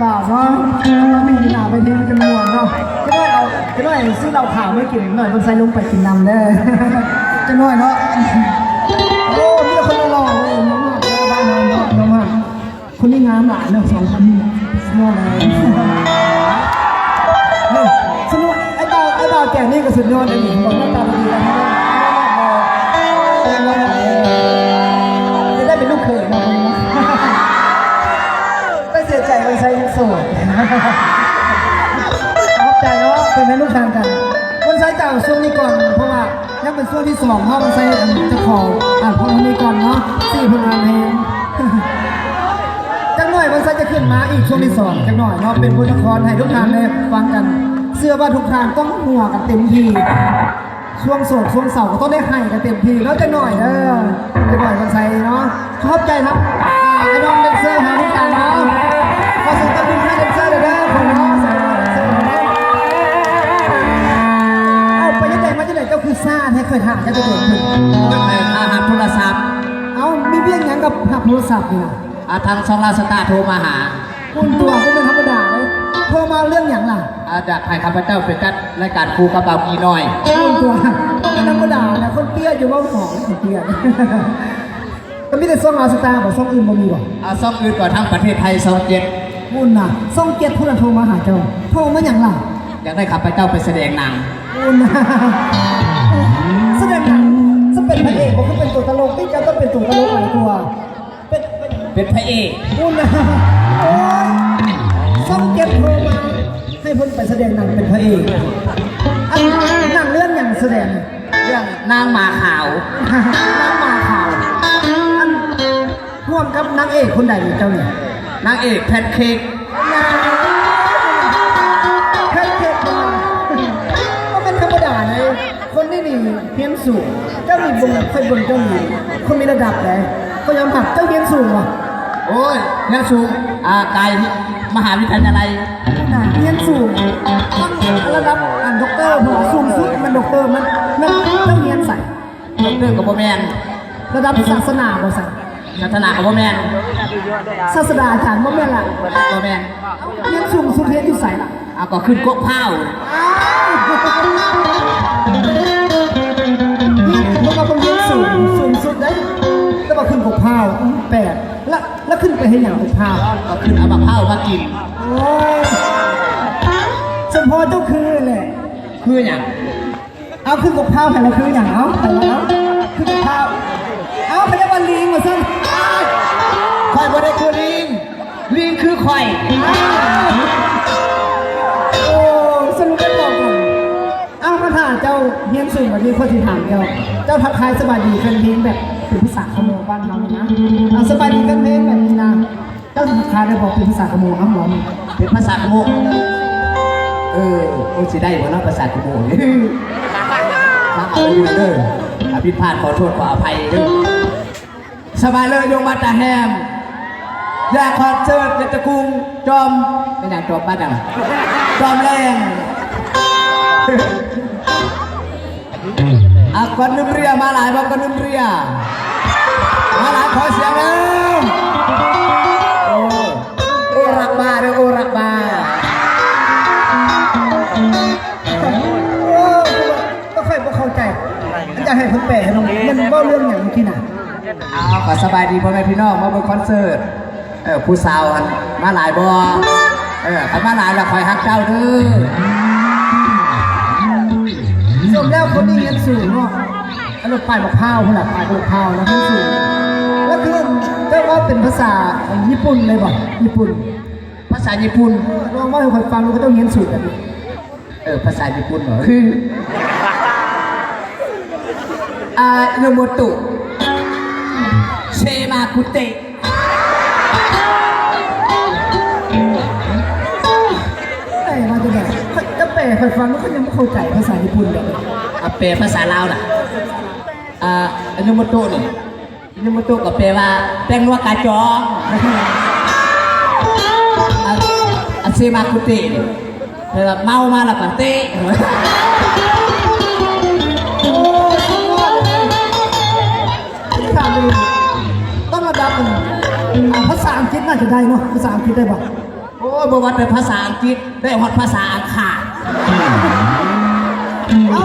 บ่าวเนาะเรามีหนาไปทิ้งจำนวนเนาะก็ได้ซื้อเราข่าวไม่กินหน่อยมันใส่ลงไปกินน้ำเด้อจะน้อยเนาะโอ้มีคนหล่อเลยน้องมากบ้านเราเนาะน้องมากคนนี้งามหลายเนาะ2 คนนี้สนุกเลยสนุกไอ้บ่าวแก่นี่ก็สุดยอดเลยบอกหน้าตาดีนะจะได้เป็นลูกเขยนะคนนี้ไม่เสียใจไปใช้โสดขอบใจเนาะเป็นแม่ลูกทางกันคนใช้เก่าช่วงนี้ก่อนเพราะว่ายังเป็นช่วงที่2เพราะมันใช้จะขอพอนี้ก่อนเนาะ4 พลังเพลงจังหน่อยมันจะขึ้นมาอีกช่วงที่2จังหน่อยเนาะเป็นบทละครให้ทุกท่านได้ฟังกันเสื้อว่าทุกท่านต้องหัวกันเต็มที่ช่วงโสดช่วงเสาร์ก็ต้องได้ให้กันเต็มที่แล้วจะหน่อยจะหน่อยมันใส่เนาะชอบใจครับไอ้น้องแดนเซอร์หาที่การเนาะขอเสียงตบมือให้แดนเซอร์เลยนะคนเนาะเอาไปยังไงมาจะไหนก็คือซ่าให้เคยถามจะเกิดขึ้นหักโทรศัพท์เอามีเบี้ยงยังกับหักโทรศัพท์เนี่ยทางช่องลาสตาร์โทรมาหาคุณตัวก็เป็นธรรมดาเลยโทรมาเรื่องอย่างล่ะจากให้ข้าพเจ้าเป็นจัดรายการครูกระเป๋ากีน้อยคุณตัวเป็นธรรมดานะคนเตี้ยอยู่ว่าของคนเตี้ยก็มีแต่ซ่องลาสตาร์กับซ่องอื่นบ่มีหรอซ่องอื่นกว่าทั้งประเทศไทย27คุณน่ะซ่อง7คนโทรมาหาเจ้าโทรมาอย่างล่ะอยากได้ข้าพเจ้าไปแสดงหนังคุณแสดงหนังจะเป็นพระเอกก็คือเป็นตัวตลกที่จะต้องเป็นตัวตลกหลายตัวเป็นพระเอกคุณนะโอ้ยซ่อง7โทรมาให้เพิ่นไปแสดงหนังเป็นพระเอกหนังเรื่องอย่างแสดงเรื่องนางหมาขาวร่วมกับนางเอกคนใดเจ้าเนี่ยนางเอกแพนเค้กก็เป็นธรรมดาเลยคนนี่เพียงสูงเจ้ามีบนค่อยบนเจ้ามีคนมีระดับเลยก็ยอมหักเจ้าเพียงสูงว่ะโอ้ยเพียงสูงไกลมหาวิทยาลัยเพียงสูงระดับด็อกเตอร์สูงสุดมันด็อกเตอร์มันเจ้าเพียงใส่ด็อกเตอร์กับโบแมนระดับศาสนาบ่ใส่ศาสนากับโบแมนศาสนาอาจารย์บ่แมนล่ะโบแมนเพียงสูงสุดเพียงอยู่ใส่ล่ะก็ขึ้นกบเผามันมาเป็นเพียงสูงสุดได้แล้วมาขึ้นกบเผา8แล้วขึ้นไปให้อย่างกบเผาก็ขึ้นเอาบักเผามากินโอ้ยเฉพาะเจ้าคือแหละคืออย่างเอาขึ้นกบเผาแต่ละคืออย่างเอาแต่ละขึ้นกบเผาเอาพยาบาลลิงมาสั้นข่อยบ่ได้คือลิงคือข่อยโอ้สรุปได้บอกกันเอาคำถามเจ้าเฮียนสูงแบบนี้ข้อที่ถามเจ้าทักทายสบายดีเป็นเพลงแบบเป็นภาษาขโมยบ้านเรานะสบายดีเป็นเพลงแบบนี้นะเจ้าทักทายได้บอกเป็นภาษาขโมยครับหมอเป็นภาษาขโมยโอ้สิได้บ่เนาะภาษาขโมยถ้าเอาอยู่เด้อผิดพลาดขอโทษขออภัยเด้อสบายเลยโยมมาตาแฮมอยากคอนเสิร์ตตะกุงจอมไม่อยากจอมบ้านอ่ะจอมแรงก่อนนุ่มเรียมาหลายบอกก่อนนุ่มเรียมาหลายขอเสียงเลยโอ้รักบาเด้อโอ้รักบาก็ค่อยบ่เข้าใจจะให้คนแปลให้น้องมันเบ้าเรื่องอย่างที่ไหนขอสบายดีพ่อแม่พี่น้องมาบนคอนเสิร์ตผู้สาวมาหลายบ่ใครมาหลายเราคอยฮักเจ้าเด้อจบแล้วคนนี้เงินสูงเนาะแล้วเราไปบักพร้าวขนาดไปบักพร้าวแล้วเงินสูงแล้วคือเรียกว่าเป็นภาษาญี่ปุ่นเลยบ่ญี่ปุ่นภาษาญี่ปุ่นลองว่าให้คนฟังดูก็ต้องเงินสูงแบบนี้ภาษาญี่ปุ่นเหรอโยโมโตะเชมากุเตะมาจะแบบจะแปลคนฟังแล้วก็ยังไม่เข้าใจภาษาญี่ปุ่นแบบแปลภาษาลาวน่ะโยโมโตะนี่โยโมโตะก็แปลว่าแป้งนัวกาจองเชมากุเตะแปลว่าเมามาแล้วก็เตะต้องระดับภาษาอังกฤษน่าจะได้เนาะภาษาอังกฤษได้ป่ะ โอ้ยบวัดเป็นภาษาอังกฤษได้ฮอดภาษาอังขาด เอ้า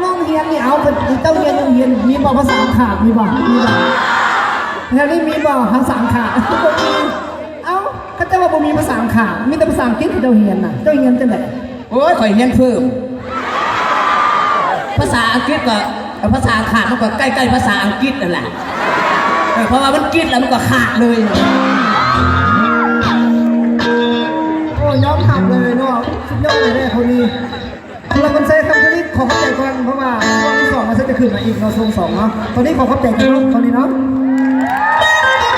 น้องๆเรียนนี่เอาเจ้าเรียนยังเรียนมีบ่ภาษาขาดมีบ่แถวนี้มีบ่ภาษาขาดบ่มีเอ้าก็จะว่าบ่มีภาษาขาดมีแต่ภาษาอังกฤษที่เจ้าเรียนน่ะเจ้าเรียนจังได๋ โอ้ยข่อยเรียนเพิ่มภาษาอังกฤษก็ภาษาขาดมันก็ใกล้ๆภาษาอังกฤษนั่นแหละเพราะว่ามันกฤษแล้วมันก็ขาดเลย โอ้ยอมทำเลยเนาะสุดยอดเลยเนี่ยคนนี้เราคนเซ่ครับตอนนี้ขอเข้าใจก่อนเพราะว่าช่วงที่สองมันจะขึ้นมาอีกเนาะช่วงสองเนาะตอนนี้ขอเข้าใจกันเนาะตอนนี้เนาะ